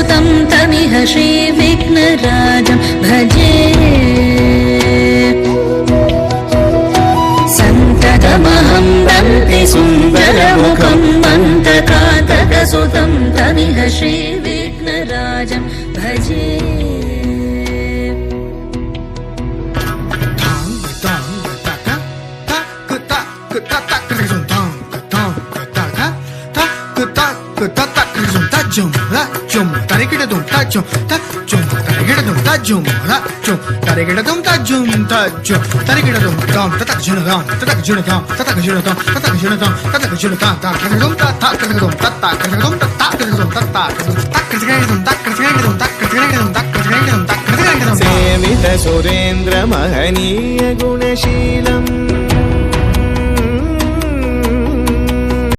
सुतं तमिह श्रीविघ्नराजं भजे सन्ततमहं वन्दे सुन्दरमुखं मन्तकातकसुतं तमिह श्रीविघ्नराजं भजे सेवित सुरेन्द्र महनीय गुणशीलम्